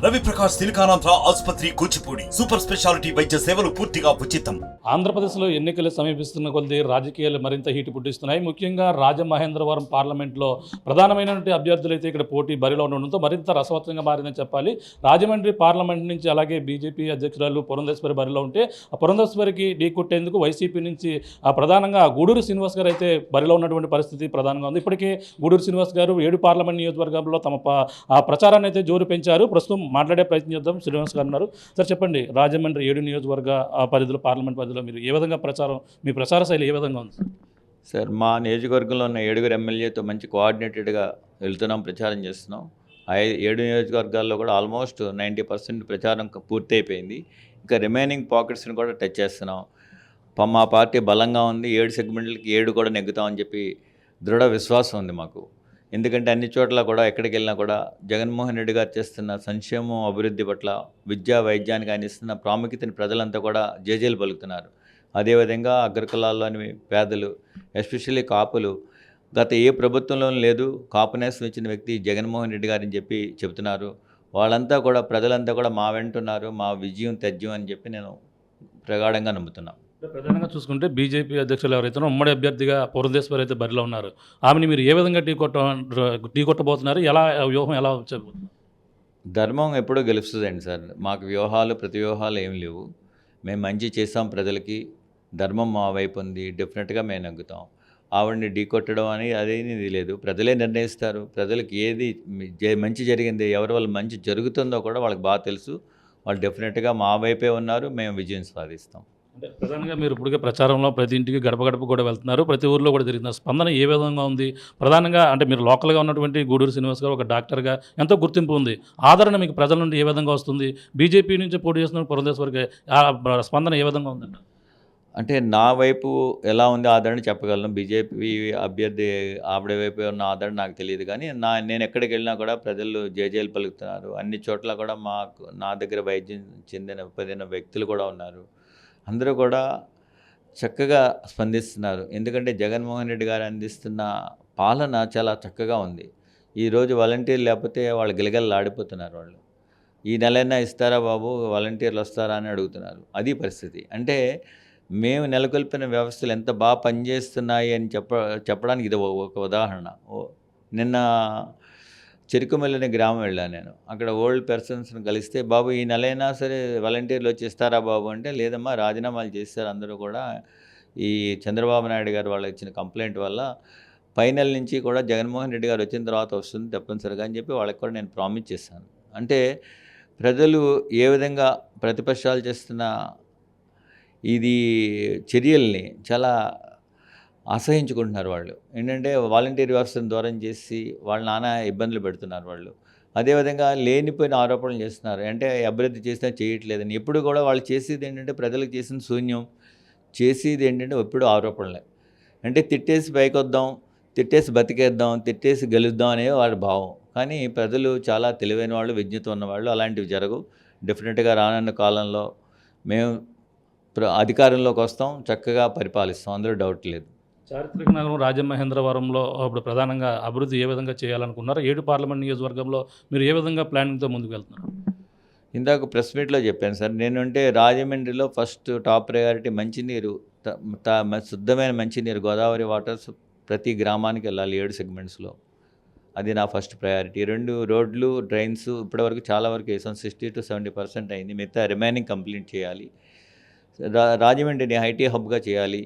రవి ప్రకాష్ సిలికానాంధ్ర ఆసుపత్రి Kuchipudi super speciality వైద్య సేవలు పూర్తిగా ఉచితం. ఆంధ్రప్రదేశ్లో ఎన్నికలు సమీపిస్తున్న కొద్దీ రాజకీయాలు మరింత హీటు పుట్టిస్తున్నాయి. ముఖ్యంగా రాజమహేంద్రవరం పార్లమెంట్లో ప్రధానమైనటువంటి అభ్యర్థులు అయితే ఇక్కడ పోటీ బరిలో ఉండడంతో మరింత రసవత్తంగా మారిందని చెప్పాలి. రాజమండ్రి పార్లమెంట్ నుంచి అలాగే బీజేపీ అధ్యక్షురాలు పురంధేశ్వరి బరిలో ఉంటే ఆ పురంధేశ్వరికి ఢీ కొట్టేందుకు వైసీపీ నుంచి ప్రధానంగా గూడూరు శ్రీనివాస్ గారు అయితే బరిలో ఉన్నటువంటి పరిస్థితి ప్రధానంగా ఉంది. ఇప్పటికే గూడూరు శ్రీనివాస్ గారు 7 పార్లమెంట్ నియోజకవర్గంలో తమ ప్రచారాన్ని అయితే జోరు పెంచారు. ప్రస్తుతం మాట్లాడే ప్రయత్నం చేద్దాం. శ్రీనివాస్ గారు ఉన్నారు. సార్ చెప్పండి, రాజమండ్రి 7 నియోజకవర్గ పరిధిలో పార్లమెంట్ పరిధిలో మీరు ఏ విధంగా మీ ప్రచార శైలి ఏ విధంగా ఉంది సార్? మా నియోజకవర్గంలో ఉన్న 7 ఎమ్మెల్యేతో మంచి కోఆర్డినేటెడ్గా వెళ్తున్నాం, ప్రచారం చేస్తున్నాం. 7 నియోజకవర్గాల్లో కూడా ఆల్మోస్ట్ 90% ప్రచారం పూర్తి అయిపోయింది. ఇంకా రిమైనింగ్ పాకెట్స్ని కూడా టచ్ చేస్తున్నాం. మా పార్టీ బలంగా ఉంది. 7 సెగ్మెంట్లకి 7 కూడా నెగ్గుతామని చెప్పి దృఢ విశ్వాసం ఉంది మాకు. ఎందుకంటే అన్ని చోట్ల కూడా ఎక్కడికి వెళ్ళినా కూడా జగన్మోహన్ రెడ్డి గారు చేస్తున్న సంక్షేమం అభివృద్ధి పట్ల, విద్యా వైద్యానికి ఆయన ఇస్తున్న ప్రాముఖ్యతని ప్రజలంతా కూడా జేజేలు పలుకుతున్నారు. అదేవిధంగా అగ్రకులాల్లోని పేదలు, ఎస్పెషల్లీ కాపులు, గత ఏ ప్రభుత్వంలోనూ లేదు కాపునేసం ఇచ్చిన వ్యక్తి జగన్మోహన్ రెడ్డి గారని చెప్పి చెబుతున్నారు. వాళ్ళంతా కూడా ప్రజలంతా కూడా మా వెంటున్నారు. మా విజయం తథ్యం అని చెప్పి నేను ప్రగాఢంగా నమ్ముతున్నాను. ప్రధానంగా చూసుకుంటే బీజేపీ అధ్యక్షులు ఎవరైతే ఉమ్మడి అభ్యర్థిగా పురంధేశ్వరి అయితే బరిలో ఉన్నారు. ఆమెని మీరు ఏ విధంగా ఢీ కొట్టబోతున్నారు? వ్యూహం ఎలా వచ్చబోతున్నారు? ధర్మం ఎప్పుడూ గెలుస్తుందండి సార్. మాకు వ్యూహాలు ప్రతివ్యూహాలు ఏమి లేవు. మేము మంచి చేస్తాం ప్రజలకి. ధర్మం మా వైపు ఉంది. డెఫినెట్గా మేము నెగ్గుతాం. ఆవిడని ఢీ కొట్టడం అని అదేది లేదు. ప్రజలే నిర్ణయిస్తారు. ప్రజలకు ఏది మంచి జరిగింది, ఎవరి వల్ల మంచి జరుగుతుందో కూడా వాళ్ళకి బాగా తెలుసు. వాళ్ళు డెఫినెట్గా మా వైపే ఉన్నారు. మేము విజయం సాధిస్తాం. అంటే ప్రధానంగా మీరు ఇప్పటికే ప్రచారంలో ప్రతి ఇంటికి గడప గడప కూడా వెళ్తున్నారు. ప్రతి ఊర్లో కూడా తిరుగుతున్నారు. స్పందన ఏ విధంగా ఉంది? ప్రధానంగా అంటే మీరు లోకల్గా ఉన్నటువంటి గూడూరు శ్రీనివాస్ గారు ఒక డాక్టర్గా ఎంతో గుర్తింపు ఉంది. ఆదరణ మీకు ప్రజల నుండి ఏ విధంగా వస్తుంది? బీజేపీ నుంచి పోటీ చేస్తున్న పురంధేశ్వరికి స్పందన ఏ విధంగా ఉందంట? అంటే నా వైపు ఎలా ఉంది ఆదరణ చెప్పగలను. బీజేపీ అభ్యర్థి ఆవిడ వైపు ఉన్న ఆదరణ నాకు తెలియదు. కానీ నేను ఎక్కడికి వెళ్ళినా కూడా ప్రజలు జేజేలు పలుకుతున్నారు. అన్ని చోట్ల కూడా నా దగ్గర వైద్యం పొందిన వ్యక్తులు కూడా ఉన్నారు. అందరూ కూడా చక్కగా స్పందిస్తున్నారు. ఎందుకంటే జగన్మోహన్ రెడ్డి గారు అందిస్తున్న పాలన చాలా చక్కగా ఉంది. ఈరోజు వాలంటీర్లు లేకపోతే వాళ్ళు గిలగిలలాడిపోతున్నారు. వాళ్ళు ఈ నెలైనా ఇస్తారా బాబు, వాలంటీర్లు వస్తారా అని అడుగుతున్నారు. అది పరిస్థితి. అంటే మేము నెలకొల్పిన వ్యవస్థలు ఎంత బాగా పనిచేస్తున్నాయి అని చెప్పడానికి ఇది ఒక ఉదాహరణ. నిన్న చెరుకుమల్లి అనే గ్రామం వెళ్ళాను నేను. అక్కడ ఓల్డ్ పర్సన్స్ని కలిస్తే, బాబు ఈ నెలైనా సరే వాలంటీర్లు వచ్చి ఇస్తారా బాబు అంటే, లేదమ్మా రాజీనామాలు చేస్తారు అందరూ కూడా, ఈ చంద్రబాబు నాయుడు గారు వాళ్ళు ఇచ్చిన కంప్లైంట్ వల్ల పై నెల నుంచి కూడా జగన్మోహన్ రెడ్డి గారు వచ్చిన తర్వాత వస్తుంది తప్పనిసరిగా అని చెప్పి వాళ్ళకి కూడా నేను ప్రామిస్ చేశాను. అంటే ప్రజలు ఏ విధంగా ప్రతిపక్షాలు చేస్తున్న ఇది చర్యల్ని చాలా అసహించుకుంటున్నారు. వాళ్ళు ఏంటంటే వాలంటీర్ వ్యవస్థను దూరం చేసి వాళ్ళు నానా ఇబ్బందులు పెడుతున్నారు. వాళ్ళు అదేవిధంగా లేనిపోయిన ఆరోపణలు చేస్తున్నారు. అంటే అభివృద్ధి చేసినా చేయట్లేదని. ఎప్పుడు కూడా వాళ్ళు చేసేది ఏంటంటే ప్రజలకు చేసిన శూన్యం, చేసేది ఏంటంటే ఎప్పుడు ఆరోపణలే. అంటే తిట్టేసి పైకొద్దాం, తిట్టేసి బతికేద్దాం, తిట్టేసి గెలుద్దాం అనే వాళ్ళ భావం. కానీ ప్రజలు చాలా తెలివైన వాళ్ళు, విజ్ఞత ఉన్నవాళ్ళు. అలాంటివి జరగవు. డెఫినెట్గా రానున్న కాలంలో మేము అధికారంలోకి వస్తాం, చక్కగా పరిపాలిస్తాం, అందులో డౌట్ లేదు. చారిత్రక నగరం రాజమహేంద్రవరంలో ఇప్పుడు ప్రధానంగా అభివృద్ధి ఏ విధంగా చేయాలనుకున్నారు? 7 పార్లమెంట్ నియోజకవర్గంలో మీరు ఏ విధంగా ప్లానింగ్తో ముందుకు వెళ్తున్నారు? ఇందాక ప్రెస్ మీట్లో చెప్పాను సార్. నేనంటే రాజమండ్రిలో ఫస్ట్ టాప్ ప్రయారిటీ మంచినీరు, శుద్ధమైన మంచినీరు, గోదావరి వాటర్స్ ప్రతి గ్రామానికి వెళ్ళాలి 7 సెగ్మెంట్స్లో. అది నా ఫస్ట్ ప్రయారిటీ. 2 రోడ్లు, డ్రైన్స్ ఇప్పటివరకు చాలా వరకు వేసాం. 60 to 70% అయింది. మిగతా రిమైనింగ్ కంప్లీట్ చేయాలి. రాజమండ్రిని ఐటీ హబ్గా చేయాలి.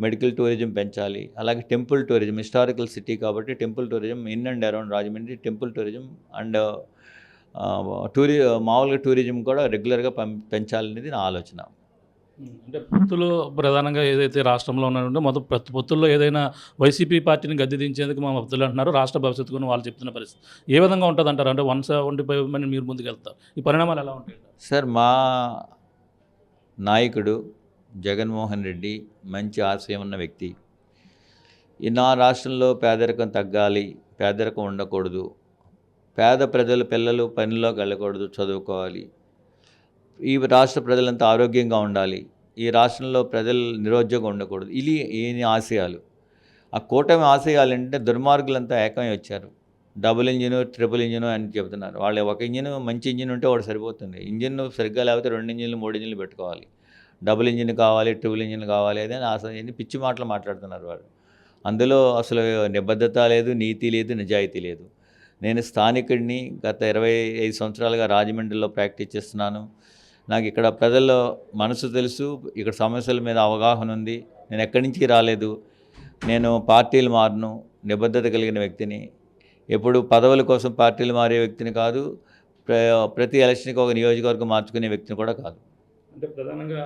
మెడికల్ టూరిజం పెంచాలి. అలాగే టెంపుల్ టూరిజం, హిస్టారికల్ సిటీ కాబట్టి temple tourism in and around Rajahmundry, temple tourism and మామూలుగా టూరిజం కూడా రెగ్యులర్గా పెంచాలనేది నా ఆలోచన. అంటే పొత్తులు ప్రధానంగా ఏదైతే రాష్ట్రంలో ఉన్నారంటే మొదటి పొత్తుల్లో ఏదైనా వైసీపీ పార్టీని గద్దె దించేందుకు మా పొత్తులు అంటున్నారు. రాష్ట్ర భవిష్యత్తు వాళ్ళు చెప్తున్న పరిస్థితి ఏ విధంగా ఉంటుంది అంటారు? అంటే 175 మంది మీరు ముందుకు వెళ్తారు. ఈ పరిణామాలు ఎలా ఉంటాయి సార్? మా నాయకుడు జగన్మోహన్ రెడ్డి మంచి ఆశయం ఉన్న వ్యక్తి. నా రాష్ట్రంలో పేదరికం తగ్గాలి, పేదరికం ఉండకూడదు, పేద ప్రజల పిల్లలు పనిలోకి వెళ్ళకూడదు, చదువుకోవాలి, ఈ రాష్ట్ర ప్రజలంతా ఆరోగ్యంగా ఉండాలి, ఈ రాష్ట్రంలో ప్రజలు నిరుద్యోగం ఉండకూడదు, ఇది ఈయన ఆశయాలు. ఆ కూటమి ఆశయాలు అంటే దుర్మార్గులంతా ఏకమై వచ్చారు. డబుల్ ఇంజిన్, ట్రిపుల్ ఇంజిన్ అని చెప్తున్నారు. వాళ్ళు ఒక ఇంజిన్ మంచి ఇంజిన్ ఉంటే ఒకటి సరిపోతుంది. ఇంజిన్ సరిగ్గా లేకపోతే 2 ఇంజిన్లు 3 ఇంజిన్లు పెట్టుకోవాలి. డబుల్ ఇంజిన్ కావాలి, ట్రిపుల్ ఇంజిన్ కావాలి అని అసలు పిచ్చి మాటలు మాట్లాడుతున్నారు వాళ్ళు. అందులో అసలు నిబద్ధత లేదు, నీతి లేదు, నిజాయితీ లేదు. నేను స్థానికుడిని, గత 25 సంవత్సరాలుగా రాజమండ్రిలో ప్రాక్టీస్ చేస్తున్నాను. నాకు ఇక్కడ ప్రజల్లో మనసు తెలుసు, ఇక్కడ సమస్యల మీద అవగాహన ఉంది. నేను ఎక్కడి నుంచి రాలేదు, నేను పార్టీలు మారను, నిబద్ధత కలిగిన వ్యక్తిని. ఎప్పుడు పదవుల కోసం పార్టీలు మారే వ్యక్తిని కాదు, ప్రతి ఎలక్షన్కి ఒక నియోజకవర్గం మార్చుకునే వ్యక్తిని కూడా కాదు. అంటే ప్రధానంగా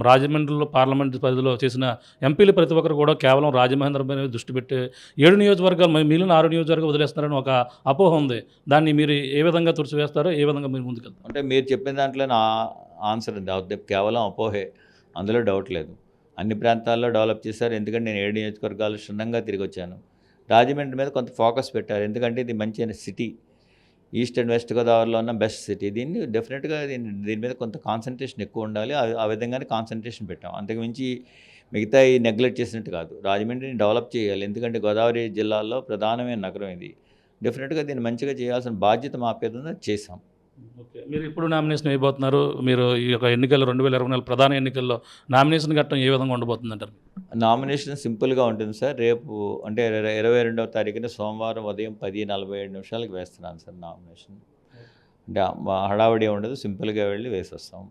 రాజమండ్రిలో పార్లమెంట్ పరిధిలో చేసిన ఎంపీలు ప్రతి ఒక్కరు కూడా కేవలం రాజమహేంద్రం మీద దృష్టి పెట్టి 7 నియోజకవర్గాలు మిగిలిన 6 నియోజకవర్గాలు వదిలేస్తున్నారని ఒక అపోహ ఉంది. దాన్ని మీరు ఏ విధంగా తుడిచివేస్తారో, ఏ విధంగా మీరు ముందుకెళ్తారు? అంటే మీరు చెప్పిన దాంట్లో నా ఆన్సర్ ఉంది, కేవలం అపోహే, అందులో డౌట్ లేదు. అన్ని ప్రాంతాల్లో డెవలప్ చేశారు. ఎందుకంటే నేను 7 నియోజకవర్గాలు క్షుణ్ణంగా తిరిగి వచ్చాను. రాజమండ్రి మీద కొంత ఫోకస్ పెట్టారు, ఎందుకంటే ఇది మంచి సిటీ, ఈస్ట్ అండ్ వెస్ట్ గోదావరిలో ఉన్న బెస్ట్ సిటీ. దీన్ని డెఫినెట్గా దీని మీద కొంత కాన్సన్ట్రేషన్ ఎక్కువ ఉండాలి. ఆ విధంగానే కాన్సన్ట్రేషన్ పెట్టాం. అంతకుమించి మిగతా ఈ నెగ్లెక్ట్ చేసినట్టు కాదు. రాజమండ్రిని డెవలప్ చేయాలి, ఎందుకంటే గోదావరి జిల్లాలో ప్రధానమైన నగరం ఇది. డెఫినెట్గా దీన్ని మంచిగా చేయాల్సిన బాధ్యత మా పేద చేసాం. ఓకే, మీరు ఇప్పుడు నామినేషన్ వేయబోతున్నారు. మీరు ఈ యొక్క ఎన్నికల్లో 2024 ప్రధాన ఎన్నికల్లో నామినేషన్ ఘట్టం ఏ విధంగా ఉండబోతుందంటారు? నామినేషన్ సింపుల్గా ఉంటుంది సార్. రేపు అంటే 22వ తారీఖున సోమవారం ఉదయం 10:47 వేస్తున్నాను సార్ నామినేషన్. అంటే హడావడి ఉండదు, సింపుల్గా వెళ్ళి వేసేస్తాం.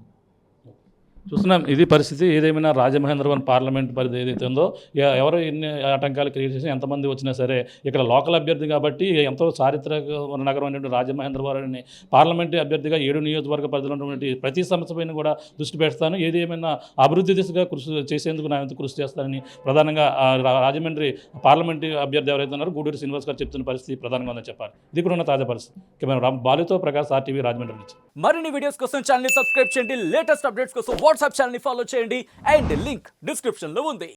చూస్తున్నాం, ఇది పరిస్థితి. ఏదేమైనా రాజమహేంద్రవరం పార్లమెంట్ పరిధి ఏదైతే ఉందో, ఎవరు ఎన్ని ఆటంకాలు క్రియేట్ చేసి ఎంతమంది వచ్చినా సరే, ఇక్కడ లోకల్ అభ్యర్థి కాబట్టి ఎంతో చారిత్రక నగరం అనేటువంటి రాజమహేంద్రవరాన్ని పార్లమెంటరీ అభ్యర్థిగా 7 నియోజకవర్గ పరిధిలో ఉన్నటువంటి ప్రతి సమస్య పైన కూడా దృష్టి పెడతాను. ఏది ఏమైనా అభివృద్ధి దిశగా కృషి చేసేందుకు నా కృషి చేస్తానని ప్రధానంగా రాజమండ్రి పార్లమెంటరీ అభ్యర్థి ఎవరైతే ఉన్నారో గూడూరు శ్రీనివాస్ గారు చెప్తున్న పరిస్థితి ప్రధానంగా ఉందని చెప్పాలి. ఇది కూడా ఉన్న తాజా పరిస్థితి. బాలుతో ప్రకాష్, RTV రాజమండ్రి నుంచి. మరిన్ని వీడియోస్ కోసం ఛానల్ ని సబ్స్క్రైబ్ చేయండి. లేటెస్ట్ అప్డేట్స్ కోసం వాట్సాప్ ఛానల్ ని ఫాలో చేయండి. అండ్ లింక్ డిస్క్రిప్షన్ లో ఉంది.